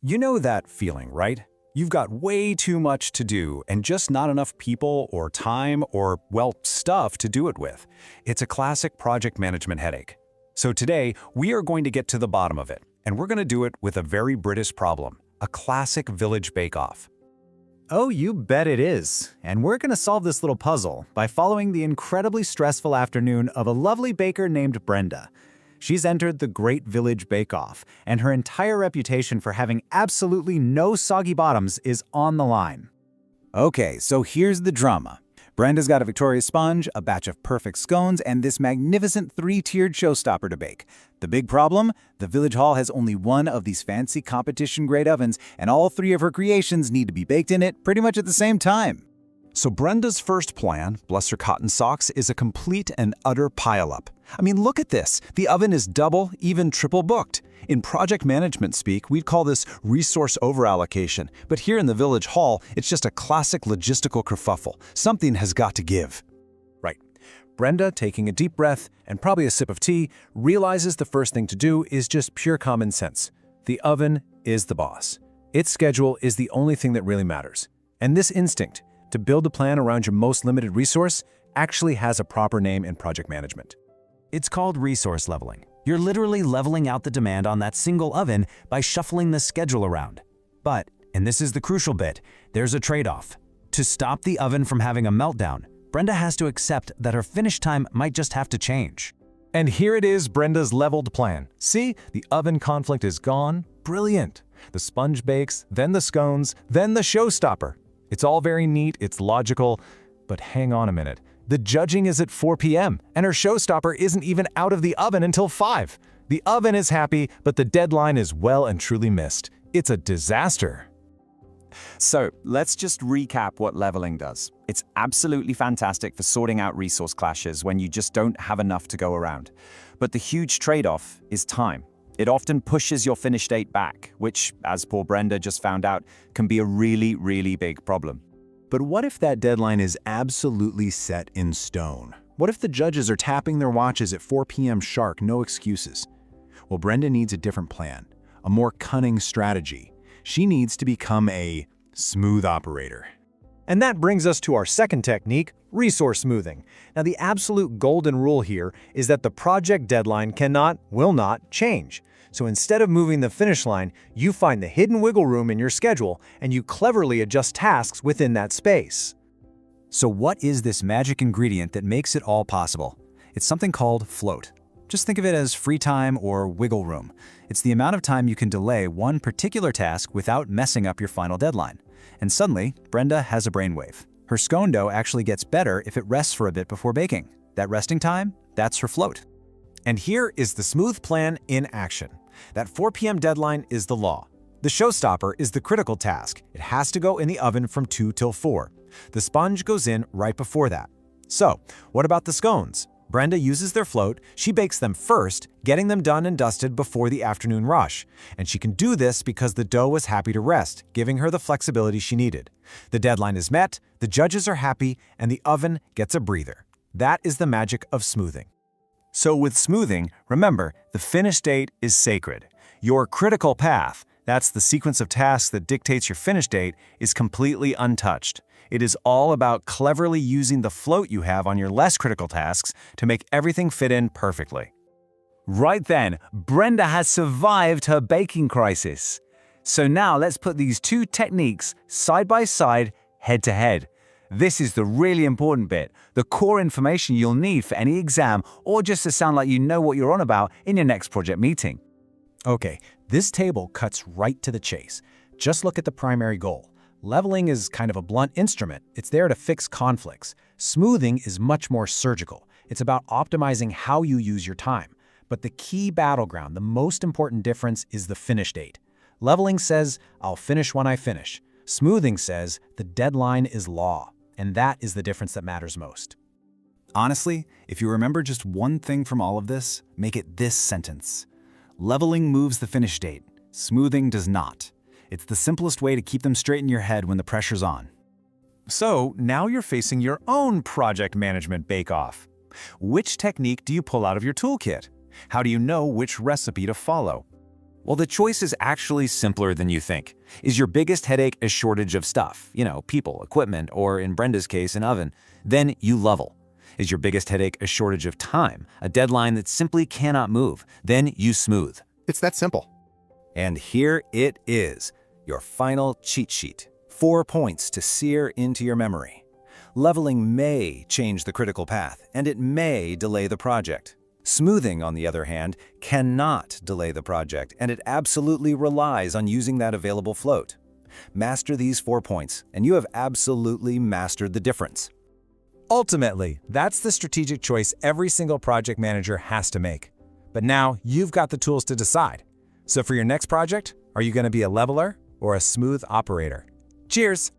You know that feeling, right? You've got way too much to do and just not enough people or time or, well, stuff to do it with. It's a classic project management headache. So today, we are going to get to the bottom of it, and we're going to do it with a very British problem, a classic village bake-off. Oh, you bet it is. And we're going to solve this little puzzle by following the incredibly stressful afternoon of a lovely baker named Brenda. She's entered the Great Village Bake-Off, and her entire reputation for having absolutely no soggy bottoms is on the line. Okay, so here's the drama. Brenda's got a Victoria sponge, a batch of perfect scones, and this magnificent three-tiered showstopper to bake. The big problem? The village hall has only one of these fancy competition-grade ovens, and all three of her creations need to be baked in it pretty much at the same time. So Brenda's first plan, bless her cotton socks, is a complete and utter pileup. I mean, look at this. The oven is double, even triple booked. In project management speak, we'd call this resource overallocation. But here in the village hall, it's just a classic logistical kerfuffle. Something has got to give. Right. Brenda, taking a deep breath and probably a sip of tea, realizes the first thing to do is just pure common sense. The oven is the boss. Its schedule is the only thing that really matters. And this instinct, to build a plan around your most limited resource, actually has a proper name in project management. It's called resource leveling. You're literally leveling out the demand on that single oven by shuffling the schedule around. But, and this is the crucial bit, there's a trade-off. To stop the oven from having a meltdown, Brenda has to accept that her finish time might just have to change. And here it is, Brenda's leveled plan. See, the oven conflict is gone. Brilliant. The sponge bakes, then the scones, then the showstopper. It's all very neat, it's logical, but hang on a minute. The judging is at 4 p.m., and her showstopper isn't even out of the oven until 5. The oven is happy, but the deadline is well and truly missed. It's a disaster. So let's just recap what leveling does. It's absolutely fantastic for sorting out resource clashes when you just don't have enough to go around. But the huge trade-off is time. It often pushes your finish date back, which, as poor Brenda just found out, can be a really, really big problem. But what if that deadline is absolutely set in stone? What if the judges are tapping their watches at 4 p.m. sharp, no excuses? Well, Brenda needs a different plan, a more cunning strategy. She needs to become a smooth operator. And that brings us to our second technique, resource smoothing. Now, the absolute golden rule here is that the project deadline cannot, will not, change. So instead of moving the finish line, you find the hidden wiggle room in your schedule and you cleverly adjust tasks within that space. So what is this magic ingredient that makes it all possible? It's something called float. Just think of it as free time or wiggle room. It's the amount of time you can delay one particular task without messing up your final deadline. And suddenly, Brenda has a brainwave. Her scone dough actually gets better if it rests for a bit before baking. That resting time, that's her float. And here is the smooth plan in action. That 4 p.m. deadline is the law. The showstopper is the critical task. It has to go in the oven from 2 till 4. The sponge goes in right before that. So, what about the scones? Brenda uses their float, she bakes them first, getting them done and dusted before the afternoon rush. And she can do this because the dough was happy to rest, giving her the flexibility she needed. The deadline is met, the judges are happy, and the oven gets a breather. That is the magic of smoothing. So with smoothing, remember, the finish date is sacred. Your critical path, that's the sequence of tasks that dictates your finish date, is completely untouched. It is all about cleverly using the float you have on your less critical tasks to make everything fit in perfectly. Right then, Brenda has survived her baking crisis. So now let's put these two techniques side by side, head to head. This is the really important bit, the core information you'll need for any exam or just to sound like you know what you're on about in your next project meeting. Okay, this table cuts right to the chase. Just look at the primary goal. Leveling is kind of a blunt instrument. It's there to fix conflicts. Smoothing is much more surgical. It's about optimizing how you use your time. But the key battleground, the most important difference, is the finish date. Leveling says, I'll finish when I finish. Smoothing says, the deadline is law. And that is the difference that matters most. Honestly, if you remember just one thing from all of this, make it this sentence. Leveling moves the finish date. Smoothing does not. It's the simplest way to keep them straight in your head when the pressure's on. So now you're facing your own project management bake-off. Which technique do you pull out of your toolkit? How do you know which recipe to follow? Well, the choice is actually simpler than you think. Is your biggest headache a shortage of stuff? People, equipment, or in Brenda's case, an oven? Then you level. Is your biggest headache a shortage of time, a deadline that simply cannot move? Then you smooth. It's that simple. And here it is, your final cheat sheet. 4 points to sear into your memory. Leveling may change the critical path, and it may delay the project. Smoothing, on the other hand, cannot delay the project, and it absolutely relies on using that available float. Master these 4 points, and you have absolutely mastered the difference. Ultimately, that's the strategic choice every single project manager has to make. But now you've got the tools to decide. So for your next project, are you going to be a leveler or a smooth operator? Cheers!